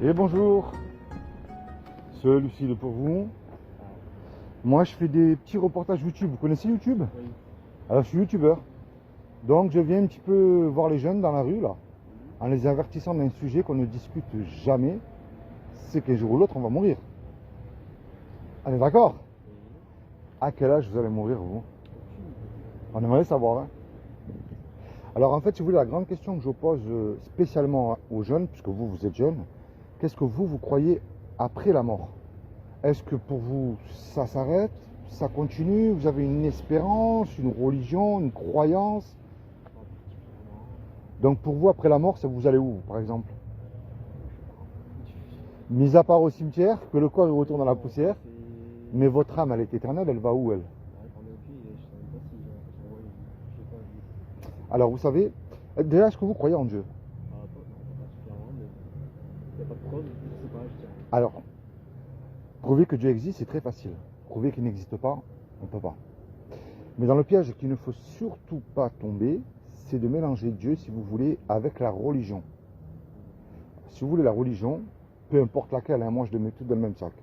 Et bonjour, celui-ci est pour vous. Moi je fais des petits reportages YouTube, vous connaissez YouTube? Oui. Alors je suis youtubeur. Donc je viens un petit peu voir les jeunes dans la rue là, en les avertissant d'un sujet qu'on ne discute jamais, c'est qu'un jour ou l'autre on va mourir. On est d'accord? À quel âge vous allez mourir vous? On aimerait savoir hein. Alors en fait si vous voulez la grande question que je pose spécialement aux jeunes, puisque vous êtes jeunes, qu'est-ce que vous croyez après la mort? Est-ce que pour vous ça s'arrête, ça continue, vous avez une espérance, une religion, une croyance? Donc pour vous après la mort, ça vous allez où par exemple? Mis à part au cimetière, que le corps il retourne à la poussière, mais votre âme elle est éternelle, elle va où elle? Alors vous savez, déjà est-ce que vous croyez en Dieu? Alors, prouver que Dieu existe, c'est très facile. Prouver qu'il n'existe pas, on ne peut pas. Mais dans le piège qu'il ne faut surtout pas tomber, c'est de mélanger Dieu, si vous voulez, avec la religion. Si vous voulez la religion, peu importe laquelle, hein, moi je les mets toutes dans le même sac.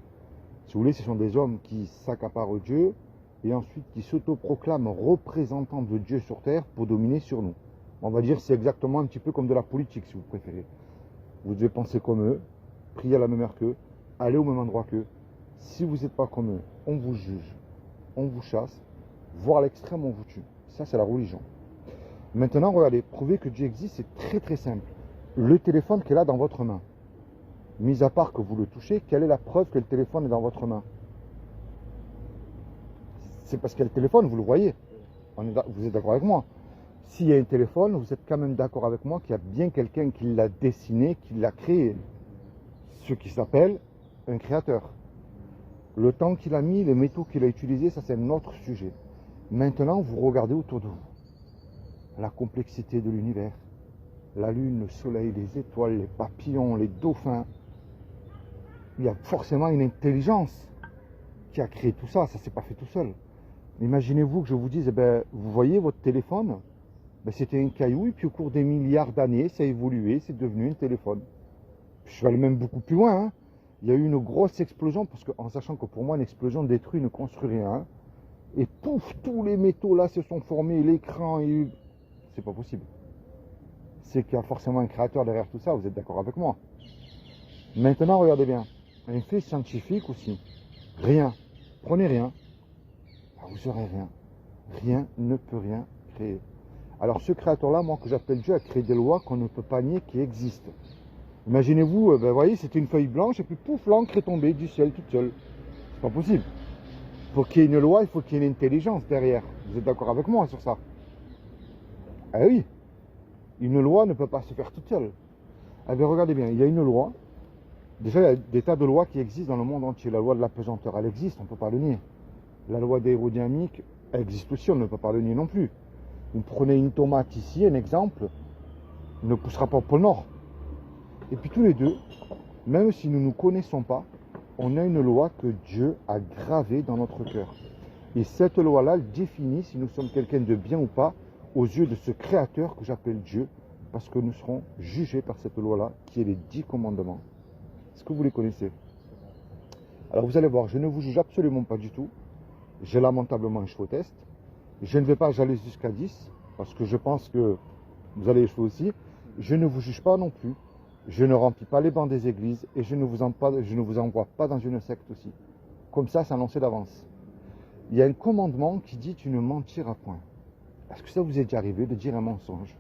Si vous voulez, ce sont des hommes qui s'accaparent Dieu et ensuite qui s'autoproclament représentants de Dieu sur terre pour dominer sur nous. On va dire que c'est exactement un petit peu comme de la politique, si vous préférez. Vous devez penser comme eux, prier à la même heure qu'eux, aller au même endroit qu'eux. Si vous n'êtes pas comme eux, on vous juge, on vous chasse, voire à l'extrême, on vous tue. Ça, c'est la religion. Maintenant, regardez, prouver que Dieu existe, c'est très très simple. Le téléphone qui est là dans votre main, mis à part que vous le touchez, quelle est la preuve que le téléphone est dans votre main? C'est parce qu'il y a le téléphone, vous le voyez. Vous êtes d'accord avec moi? S'il y a un téléphone, vous êtes quand même d'accord avec moi qu'il y a bien quelqu'un qui l'a dessiné, qui l'a créé. Ce qui s'appelle un créateur. Le temps qu'il a mis, les métaux qu'il a utilisés, ça c'est un autre sujet. Maintenant, vous regardez autour de vous. La complexité de l'univers. La lune, le soleil, les étoiles, les papillons, les dauphins. Il y a forcément une intelligence qui a créé tout ça. Ça ne s'est pas fait tout seul. Imaginez-vous que je vous dise, vous voyez votre téléphone, c'était un caillou et puis au cours des milliards d'années, ça a évolué, c'est devenu un téléphone. Je vais aller même beaucoup plus loin. Hein. Il y a eu une grosse explosion, parce que, en sachant que pour moi, une explosion détruit, ne construit rien. Hein. Et pouf, tous les métaux là se sont formés, l'écran, c'est pas possible. C'est qu'il y a forcément un créateur derrière tout ça, vous êtes d'accord avec moi? Maintenant, regardez bien, un fait scientifique aussi. Rien. Prenez rien. Vous aurez rien. Rien ne peut rien créer. Alors ce créateur-là, moi que j'appelle Dieu, a créé des lois qu'on ne peut pas nier qui existent. Imaginez-vous, vous voyez, c'était une feuille blanche et puis pouf, l'encre est tombée du ciel toute seule. C'est pas possible. Pour qu'il y ait une loi, il faut qu'il y ait une intelligence derrière. Vous êtes d'accord avec moi sur ça? Ah oui. Une loi ne peut pas se faire toute seule. Eh bien, regardez bien, il y a une loi. Déjà, il y a des tas de lois qui existent dans le monde entier. La loi de la pesanteur, elle existe, on ne peut pas le nier. La loi d'aérodynamique, elle existe aussi, on ne peut pas le nier non plus. Vous prenez une tomate ici, un exemple, ne poussera pas au pôle Nord. Et puis tous les deux, même si nous ne nous connaissons pas, on a une loi que Dieu a gravée dans notre cœur. Et cette loi-là, elle définit si nous sommes quelqu'un de bien ou pas aux yeux de ce créateur que j'appelle Dieu, parce que nous serons jugés par cette loi-là, qui est les 10 commandements. Est-ce que vous les connaissez? Alors vous allez voir, je ne vous juge absolument pas du tout. J'ai lamentablement échoué au test. Je ne vais pas aller jusqu'à 10, parce que je pense que vous allez échouer aussi. Je ne vous juge pas non plus. Je ne remplis pas les bancs des églises et je ne vous envoie pas dans une secte aussi. Comme ça, c'est annoncé d'avance. Il y a un commandement qui dit tu ne mentiras point. Est-ce que ça vous est déjà arrivé de dire un mensonge?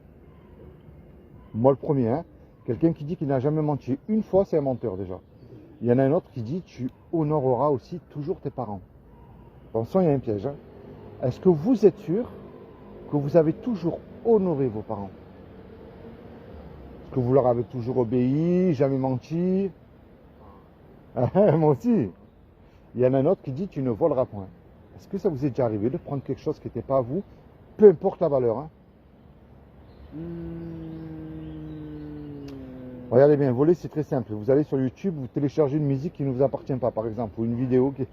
Moi le premier, hein. Quelqu'un qui dit qu'il n'a jamais menti une fois, c'est un menteur déjà. Il y en a un autre qui dit tu honoreras aussi toujours tes parents. Attention, il y a un piège. Hein. Est-ce que vous êtes sûr que vous avez toujours honoré vos parents? Est-ce que vous leur avez toujours obéi, jamais menti? Moi aussi. Il y en a un autre qui dit tu ne voleras point. Est-ce que ça vous est déjà arrivé de prendre quelque chose qui n'était pas à vous, peu importe la valeur hein? Regardez bien, voler c'est très simple. Vous allez sur YouTube, vous téléchargez une musique qui ne vous appartient pas, par exemple, ou une vidéo qui...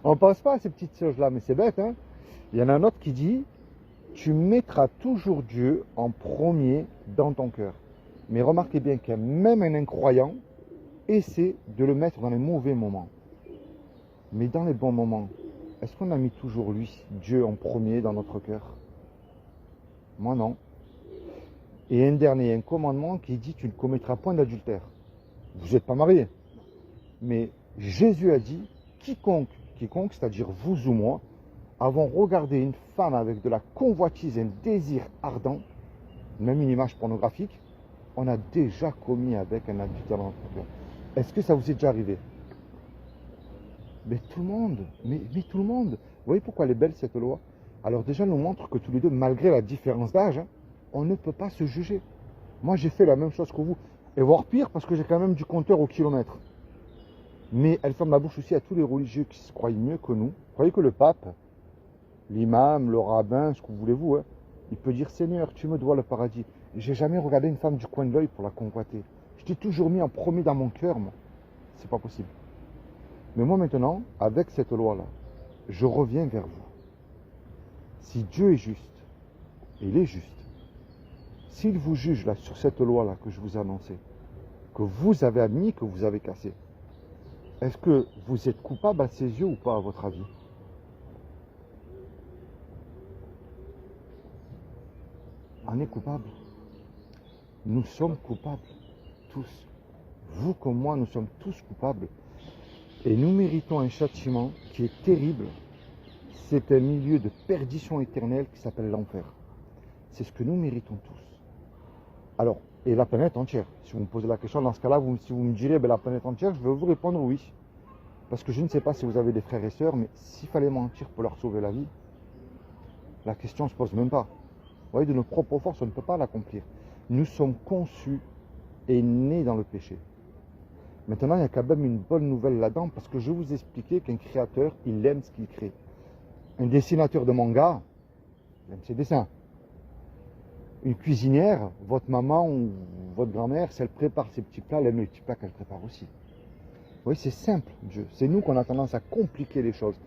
On ne pense pas à ces petites choses-là, mais c'est bête. Hein. Il y en a un autre qui dit tu mettras toujours Dieu en premier dans ton cœur. Mais remarquez bien que même un incroyant, essaie de le mettre dans les mauvais moments. Mais dans les bons moments, est-ce qu'on a mis toujours lui, Dieu, en premier dans notre cœur? Moi non. Et un dernier, un commandement qui dit tu ne commettras point d'adultère. Vous n'êtes pas mariés. Mais Jésus a dit quiconque, c'est-à-dire vous ou moi, avons regardé une femme avec de la convoitise, un désir ardent, même une image pornographique, on a déjà commis avec un adultère dans notre cœur. Est-ce que ça vous est déjà arrivé? Mais tout le monde, mais tout le monde. Vous voyez pourquoi elle est belle cette loi? Alors déjà, elle nous montre que tous les deux, malgré la différence d'âge, on ne peut pas se juger. Moi, j'ai fait la même chose que vous. Et voire pire, parce que j'ai quand même du compteur au kilomètre. Mais elle ferme la bouche aussi à tous les religieux qui se croient mieux que nous. Vous croyez que le pape, l'imam, le rabbin, ce que vous voulez vous, hein, il peut dire Seigneur, tu me dois le paradis. J'ai jamais regardé une femme du coin de l'œil pour la convoiter. Je t'ai toujours mis en premier dans mon cœur, moi. C'est pas possible. Mais moi maintenant, avec cette loi-là, je reviens vers vous. Si Dieu est juste, et il est juste, s'il vous juge là sur cette loi-là que je vous ai annoncée, que vous avez admis, que vous avez cassé, est-ce que vous êtes coupable à ses yeux ou pas, à votre avis? On est coupable. Nous sommes coupables, tous. Vous comme moi, nous sommes tous coupables. Et nous méritons un châtiment qui est terrible. C'est un milieu de perdition éternelle qui s'appelle l'enfer. C'est ce que nous méritons tous. Alors, et la planète entière. Si vous me posez la question, dans ce cas-là, si vous me direz la planète entière, je vais vous répondre oui. Parce que je ne sais pas si vous avez des frères et sœurs, mais s'il fallait mentir pour leur sauver la vie, la question ne se pose même pas. Vous voyez, de nos propres forces, on ne peut pas l'accomplir. Nous sommes conçus et nés dans le péché. Maintenant, il y a quand même une bonne nouvelle là-dedans, parce que je vais vous expliquer qu'un créateur, il aime ce qu'il crée. Un dessinateur de manga, il aime ses dessins. Une cuisinière, votre maman ou votre grand-mère, si elle prépare ses petits plats, elle aime les petits plats qu'elle prépare aussi. Vous voyez, c'est simple, Dieu. C'est nous qu'on a tendance à compliquer les choses.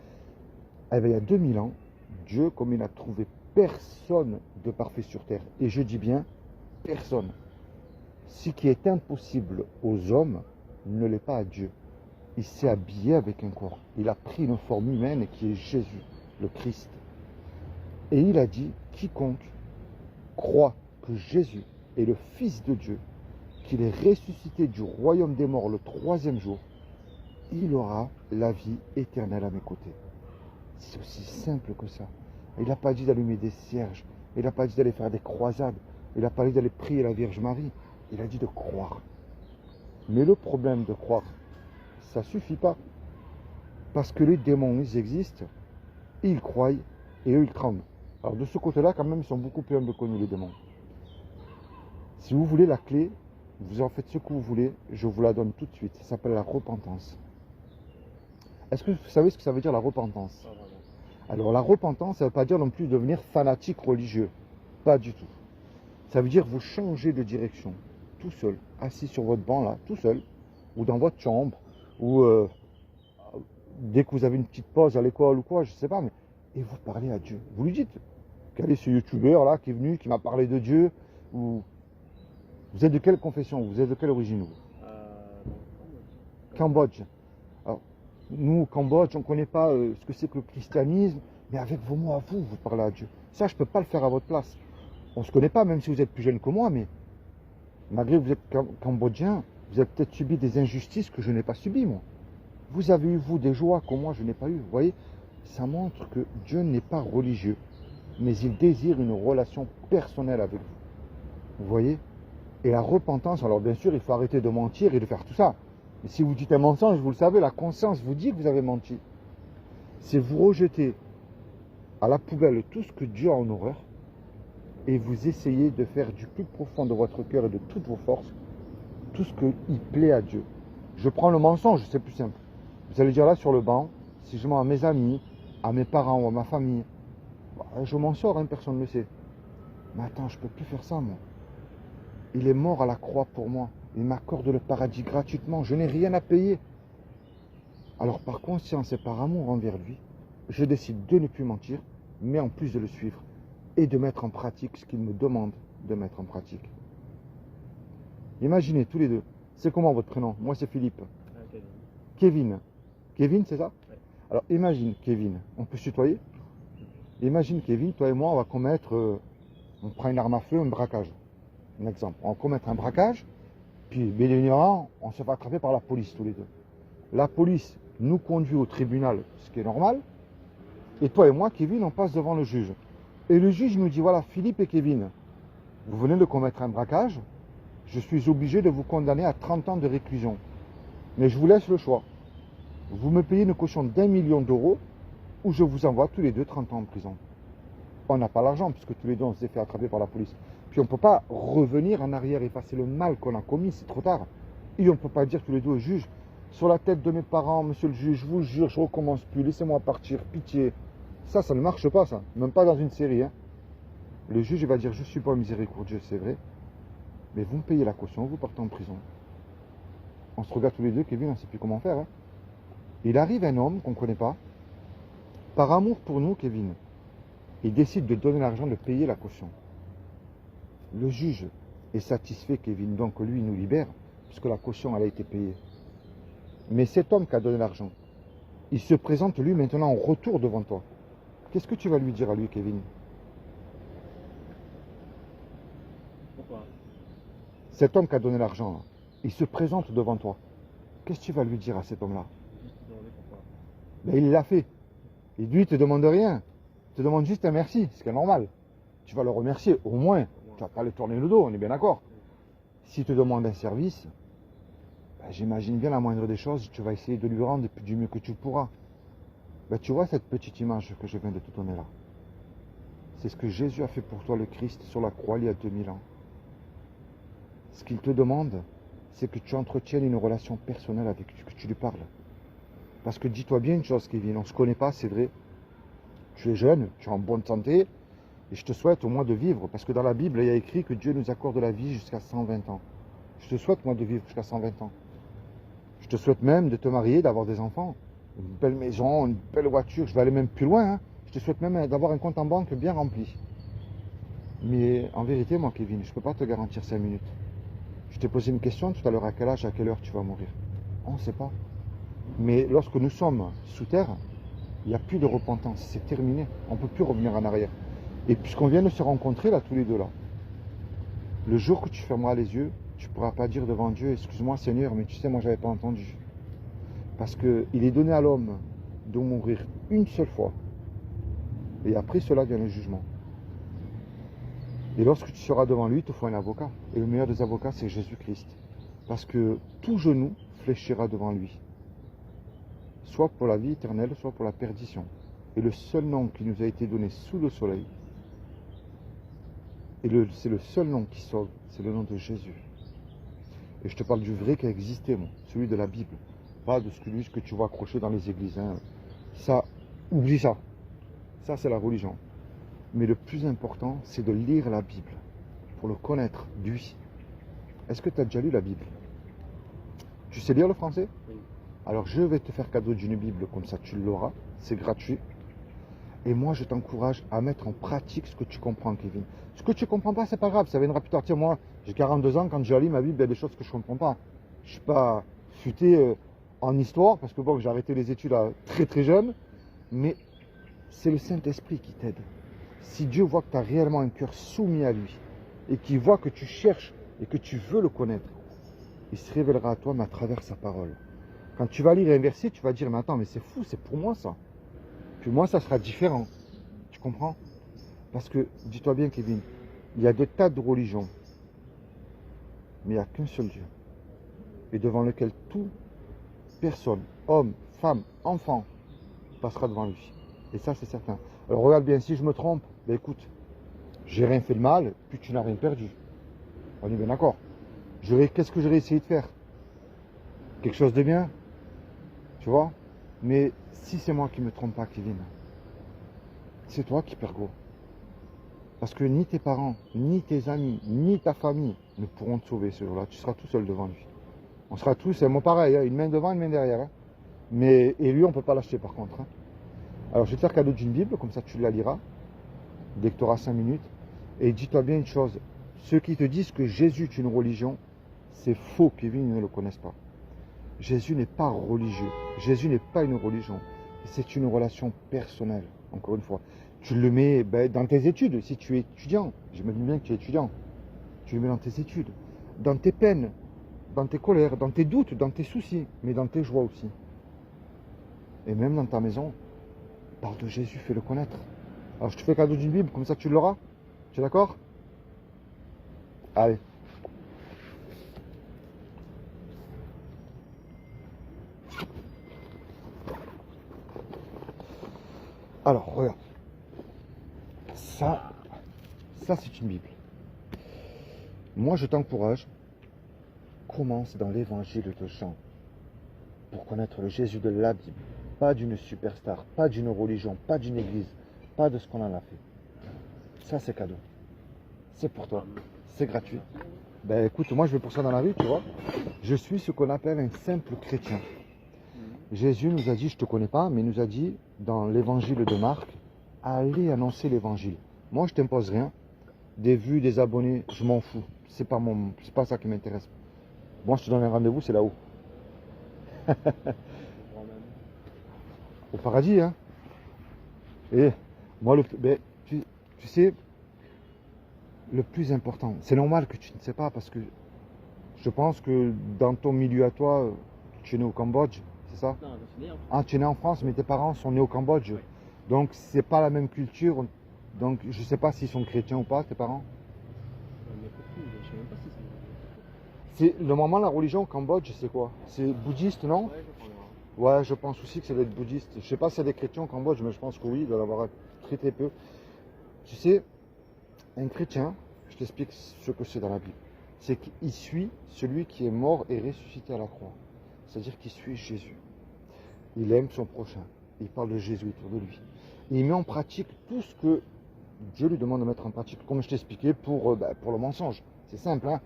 Eh bien, il y a 2000 ans, Dieu, comme il n'a trouvé personne de parfait sur terre, et je dis bien personne, ce qui est impossible aux hommes ne l'est pas à Dieu. Il s'est habillé avec un corps. Il a pris une forme humaine qui est Jésus, le Christ. Et il a dit, quiconque croit que Jésus est le Fils de Dieu, qu'il est ressuscité du royaume des morts le 3e jour, il aura la vie éternelle à mes côtés. C'est aussi simple que ça. Il n'a pas dit d'allumer des cierges, il n'a pas dit d'aller faire des croisades, il n'a pas dit d'aller prier la Vierge Marie, il a dit de croire. Mais le problème de croire, ça ne suffit pas. Parce que les démons, ils existent, ils croient et eux, ils tremblent. Alors de ce côté-là, quand même, ils sont beaucoup plus humbles que nous, les démons. Si vous voulez la clé, vous en faites ce que vous voulez, je vous la donne tout de suite. Ça s'appelle la repentance. Est-ce que vous savez ce que ça veut dire la repentance? Alors la repentance, ça ne veut pas dire non plus devenir fanatique religieux. Pas du tout. Ça veut dire vous changer de direction, tout seul, assis sur votre banc là, tout seul, ou dans votre chambre, ou dès que vous avez une petite pause à l'école ou quoi, je ne sais pas, mais et vous parlez à Dieu. Vous lui dites, quel est ce youtubeur là qui est venu, qui m'a parlé de Dieu, ou vous êtes de quelle confession, vous êtes de quelle origine vous? Cambodge. Alors, nous, au Cambodge, on ne connaît pas ce que c'est que le christianisme, mais avec vos mots à vous, vous parlez à Dieu. Ça, je ne peux pas le faire à votre place. On ne se connaît pas, même si vous êtes plus jeune que moi, mais malgré que vous êtes cambodgien, vous avez peut-être subi des injustices que je n'ai pas subies, moi. Vous avez eu, vous, des joies que moi, je n'ai pas eu. Vous voyez, ça montre que Dieu n'est pas religieux, mais il désire une relation personnelle avec vous. Vous voyez? Et la repentance, alors bien sûr, il faut arrêter de mentir et de faire tout ça. Mais si vous dites un mensonge, vous le savez, la conscience vous dit que vous avez menti. C'est vous rejeter à la poubelle tout ce que Dieu a en horreur et vous essayez de faire du plus profond de votre cœur et de toutes vos forces tout ce qui plaît à Dieu. Je prends le mensonge, c'est plus simple. Vous allez dire là sur le banc, si je mens à mes amis, à mes parents ou à ma famille, je m'en sors, hein, personne ne le sait. Mais attends, je ne peux plus faire ça, moi. Il est mort à la croix pour moi. Il m'accorde le paradis gratuitement. Je n'ai rien à payer. Alors par conscience et par amour envers lui, je décide de ne plus mentir, mais en plus de le suivre et de mettre en pratique ce qu'il me demande de mettre en pratique. Imaginez tous les deux, C'est comment votre prénom? Moi, c'est Philippe. Kevin. Kevin. Kevin, c'est ça? Ouais. Alors, imagine, Kevin, on peut se tutoyer? Imagine, Kevin, toi et moi, on va commettre, on prend une arme à feu, un braquage. Un exemple. On va commettre un braquage, puis, bien évidemment, on se fait attraper par la police, tous les deux. La police nous conduit au tribunal, ce qui est normal. Et toi et moi, Kevin, on passe devant le juge. Et le juge nous dit, voilà, Philippe et Kevin, vous venez de commettre un braquage, je suis obligé de vous condamner à 30 ans de réclusion. Mais je vous laisse le choix. Vous me payez une caution d'1 million d'euros ou je vous envoie tous les deux 30 ans en prison. On n'a pas l'argent puisque tous les deux on s'est fait attraper par la police. Puis on ne peut pas revenir en arrière, effacer le mal qu'on a commis, c'est trop tard. Et on ne peut pas dire tous les deux au juge, sur la tête de mes parents, monsieur le juge, je vous jure, je ne recommence plus, laissez-moi partir, pitié. Ça ne marche pas ça, même pas dans une série. Hein. Le juge il va dire, je ne suis pas miséricordieux, c'est vrai, mais vous me payez la caution, vous partez en prison. On se regarde tous les deux, Kevin, on ne sait plus comment faire. Hein. Il arrive un homme qu'on ne connaît pas, par amour pour nous, Kevin, il décide de donner l'argent, de payer la caution. Le juge est satisfait, Kevin, donc lui, il nous libère, puisque la caution, elle a été payée. Mais cet homme qui a donné l'argent, il se présente, lui, maintenant, en retour devant toi. Qu'est-ce que tu vas lui dire à lui, Kevin? Pourquoi? Cet homme qui a donné l'argent, là, il se présente devant toi. Qu'est-ce que tu vas lui dire à cet homme-là? Pourquoi? Ben, il l'a fait. Et lui, il ne te demande rien. Il te demande juste un merci, ce qui est normal. Tu vas le remercier, au moins. Tu ne vas pas le tourner le dos, on est bien d'accord. S'il te demande un service, ben, j'imagine bien la moindre des choses, tu vas essayer de lui rendre du mieux que tu pourras. Ben, tu vois cette petite image que je viens de te donner là. C'est ce que Jésus a fait pour toi, le Christ, sur la croix il y a 2000 ans. Ce qu'il te demande, c'est que tu entretiennes une relation personnelle avec lui, que tu lui parles. Parce que dis-toi bien une chose, Kevin, on ne se connaît pas, c'est vrai. Tu es jeune, tu es en bonne santé, et je te souhaite au moins de vivre, parce que dans la Bible, il y a écrit que Dieu nous accorde la vie jusqu'à 120 ans. Je te souhaite, moi, de vivre jusqu'à 120 ans. Je te souhaite même de te marier, d'avoir des enfants, une belle maison, une belle voiture, je vais aller même plus loin. Hein. Je te souhaite même d'avoir un compte en banque bien rempli. Mais en vérité, moi, Kevin, je ne peux pas te garantir 5 minutes. Je t'ai posé une question tout à l'heure, à quel âge, à quelle heure tu vas mourir? On ne sait pas. Mais lorsque nous sommes sous terre, il n'y a plus de repentance, c'est terminé. On ne peut plus revenir en arrière. Et puisqu'on vient de se rencontrer là, tous les deux là, le jour que tu fermeras les yeux, tu ne pourras pas dire devant Dieu, excuse-moi Seigneur, mais tu sais, moi je n'avais pas entendu. Parce qu'il est donné à l'homme de mourir une seule fois. Et après cela vient le jugement. Et lorsque tu seras devant lui, il te faut un avocat. Et le meilleur des avocats, c'est Jésus-Christ. Parce que tout genou fléchira devant lui. Soit pour la vie éternelle, soit pour la perdition. Et le seul nom qui nous a été donné sous le soleil, et c'est le seul nom qui sauve, c'est le nom de Jésus. Et je te parle du vrai qui a existé, moi, celui de la Bible. Pas de celui que tu vois accroché dans les églises. Hein. Ça, oublie ça. Ça, c'est la religion. Mais le plus important, c'est de lire la Bible pour le connaître, lui. Est-ce que tu as déjà lu la Bible? Tu sais lire le français? Oui. Alors je vais te faire cadeau d'une Bible, comme ça tu l'auras, c'est gratuit. Et moi je t'encourage à mettre en pratique ce que tu comprends, Kevin. Ce que tu comprends pas, c'est pas grave, ça viendra plus tard. Tiens, moi, j'ai 42 ans, quand je lis ma Bible, il y a des choses que je comprends pas. Je suis pas futé en histoire, parce que bon, j'ai arrêté les études à très très jeune, mais c'est le Saint-Esprit qui t'aide. Si Dieu voit que tu as réellement un cœur soumis à lui, et qu'il voit que tu cherches et que tu veux le connaître, il se révélera à toi, mais à travers sa parole. Quand tu vas lire un verset, tu vas dire, mais attends, mais c'est fou, c'est pour moi ça. Puis moi, ça sera différent. Tu comprends? Parce que, dis-toi bien, Kevin, il y a des tas de religions, mais il n'y a qu'un seul Dieu. Et devant lequel toute personne, homme, femme, enfant, passera devant lui. Et ça, c'est certain. Alors regarde bien, si je me trompe, ben écoute, j'ai rien fait de mal, puis tu n'as rien perdu. On est bien d'accord. Qu'est-ce que j'aurais essayé de faire? Quelque chose de bien? Tu vois? Mais si c'est moi qui ne me trompe pas, Kevin, c'est toi qui perds gros. Parce que ni tes parents, ni tes amis, ni ta famille ne pourront te sauver ce jour-là. Tu seras tout seul devant lui. On sera tous, c'est moi pareil, hein, une main devant, une main derrière. Hein. Et lui, on ne peut pas l'acheter par contre. Hein. Alors je vais te faire cadeau d'une Bible, comme ça tu la liras, dès que tu auras 5 minutes. Et dis-toi bien une chose, ceux qui te disent que Jésus est une religion, C'est faux, Kevin, ils ne le connaissent pas. Jésus n'est pas religieux. Jésus n'est pas une religion. C'est une relation personnelle, encore une fois. Tu le mets dans tes études, si tu es étudiant. J'imagine bien que tu es étudiant. Tu le mets dans tes études, dans tes peines, dans tes colères, dans tes doutes, dans tes soucis, mais dans tes joies aussi. Et même dans ta maison, parle de Jésus, fais-le connaître. Alors je te fais cadeau d'une Bible, comme ça tu l'auras. Tu es d'accord? Allez. Alors, regarde. Ça c'est une Bible. Moi, je t'encourage, commence dans l'évangile de Jean pour connaître le Jésus de la Bible. Pas d'une superstar, pas d'une religion, pas d'une église, pas de ce qu'on en a fait. Ça, c'est cadeau. C'est pour toi. C'est gratuit. Ben écoute, moi, je vais pour ça dans la vie, tu vois. Je suis ce qu'on appelle un simple chrétien. Jésus nous a dit, je ne te connais pas, mais il nous a dit dans l'évangile de Marc, allez annoncer l'évangile. Moi, je ne t'impose rien. Des vues, des abonnés, je m'en fous. C'est pas ça qui m'intéresse. Moi, je te donne un rendez-vous, c'est là-haut. Au paradis, hein. Et moi, tu sais, le plus important, c'est normal que tu ne sais pas, parce que je pense que dans ton milieu à toi, tu es né au Cambodge, c'est ça? Non, je suis né en France. Ah, tu es né en France, mais tes parents sont nés au Cambodge. Oui. Donc, c'est pas la même culture. Donc, je ne sais pas s'ils sont chrétiens ou pas, tes parents. Mais pourquoi? Je sais même pas si c'est. Le moment, la religion au Cambodge, c'est quoi? C'est bouddhiste, non? Ouais, je crois. Ouais, je pense aussi que ça doit être bouddhiste. Je sais pas s'il y a des chrétiens au Cambodge, mais je pense que oui, il doit y en avoir très très peu. Tu sais, un chrétien, je t'explique ce que c'est dans la Bible. C'est qu'il suit celui qui est mort et ressuscité à la croix. C'est-à-dire qu'il suit Jésus. Il aime son prochain. Il parle de Jésus autour de lui. Et il met en pratique tout ce que Dieu lui demande de mettre en pratique. Comme je t'expliquais pour le mensonge. C'est simple, hein.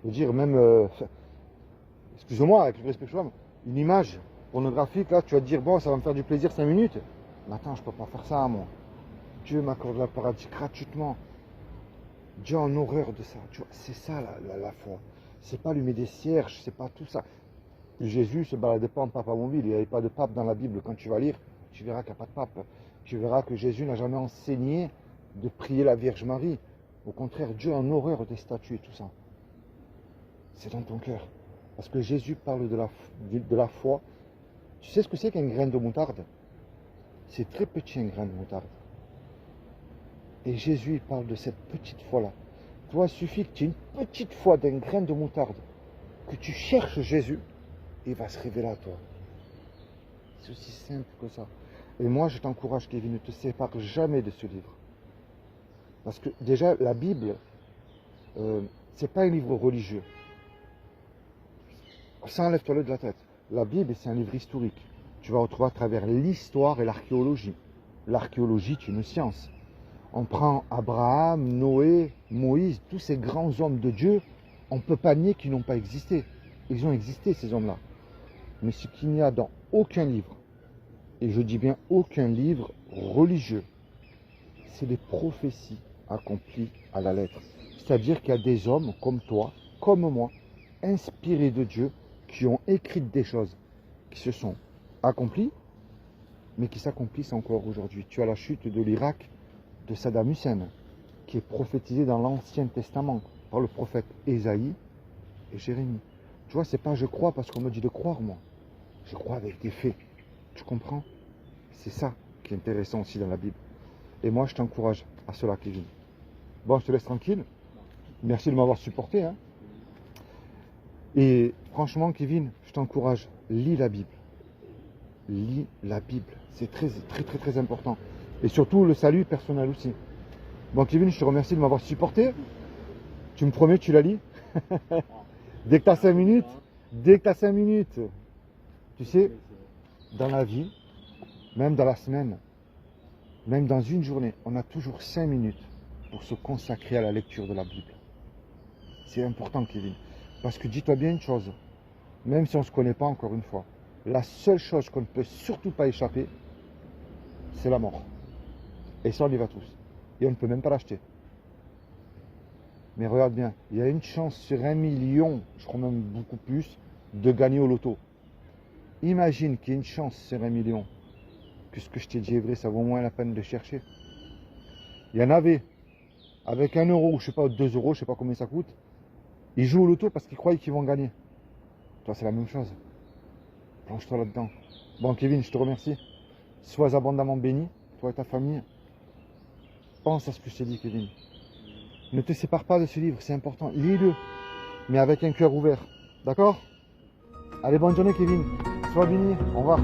Je veux dire, même, excuse-moi, avec le respect que je vois, une image pornographique, là, tu vas te dire, bon, ça va me faire du plaisir 5 minutes. Mais attends, je peux pas faire ça, moi. Dieu m'accorde la paradis gratuitement. Dieu a en horreur de ça. Tu vois, c'est ça la foi. C'est pas allumer des cierges, c'est pas tout ça. Jésus se baladait pas en pape à mobile, il n'y avait pas de pape dans la Bible. Quand tu vas lire, tu verras qu'il n'y a pas de pape. Tu verras que Jésus n'a jamais enseigné de prier la Vierge Marie. Au contraire, Dieu a en horreur des statues et tout ça. C'est dans ton cœur. Parce que Jésus parle de la foi. Tu sais ce que c'est qu'un grain de moutarde? C'est très petit, un grain de moutarde. Et Jésus il parle de cette petite foi-là. Toi, il suffit que tu aies une petite foi d'un grain de moutarde, que tu cherches Jésus, et il va se révéler à toi. C'est aussi simple que ça. Et moi, je t'encourage, Kevin, ne te sépare jamais de ce livre. Parce que déjà, la Bible, c'est pas un livre religieux. Ça, enlève-toi-le de la tête. La Bible, c'est un livre historique. Tu vas retrouver à travers l'histoire et l'archéologie. L'archéologie, c'est une science. On prend Abraham, Noé, Moïse, tous ces grands hommes de Dieu, on ne peut pas nier qu'ils n'ont pas existé. Ils ont existé, ces hommes-là. Mais ce qu'il n'y a dans aucun livre, et je dis bien aucun livre religieux, c'est des prophéties accomplies à la lettre. C'est-à-dire qu'il y a des hommes comme toi, comme moi, inspirés de Dieu, qui ont écrit des choses qui se sont accomplies, mais qui s'accomplissent encore aujourd'hui. Tu as la chute de l'Irak de Saddam Hussein, qui est prophétisée dans l'Ancien Testament par le prophète Ésaïe et Jérémie. Tu vois, c'est pas je crois parce qu'on me dit de croire, moi. Je crois avec des faits. Tu comprends? C'est ça qui est intéressant aussi dans la Bible. Et moi, je t'encourage à cela, Kevin. Bon, je te laisse tranquille. Merci de m'avoir supporté. Hein. Et franchement, Kevin, je t'encourage, lis la Bible. Lis la Bible. C'est très, très, très, très important. Et surtout, le salut personnel aussi. Bon, Kevin, je te remercie de m'avoir supporté. Tu me promets, tu la lis? Dès que tu as 5 minutes, dès que tu as 5 minutes. Tu sais, dans la vie, même dans la semaine, même dans une journée, on a toujours 5 minutes pour se consacrer à la lecture de la Bible. C'est important, Kevin. Parce que dis-toi bien une chose, même si on ne se connaît pas encore une fois, la seule chose qu'on ne peut surtout pas échapper, c'est la mort. Et ça, on y va tous. Et on ne peut même pas l'acheter. Mais regarde bien, il y a une chance sur 1 million, je crois même beaucoup plus, de gagner au loto. Imagine qu'il y ait une chance sur 1 million. Que ce que je t'ai dit est vrai, ça vaut moins la peine de chercher. Il y en avait, avec 1 euro, je sais pas, 2 euros, je sais pas combien ça coûte, ils jouent au loto parce qu'ils croyaient qu'ils vont gagner. Toi, c'est la même chose. Plonge-toi là-dedans. Bon, Kevin, je te remercie. Sois abondamment béni, toi et ta famille. Pense à ce que je t'ai dit, Kevin. Ne te sépare pas de ce livre, c'est important. Lis-le, mais avec un cœur ouvert. D'accord? Allez, bonne journée, Kevin. Sois béni. Au revoir.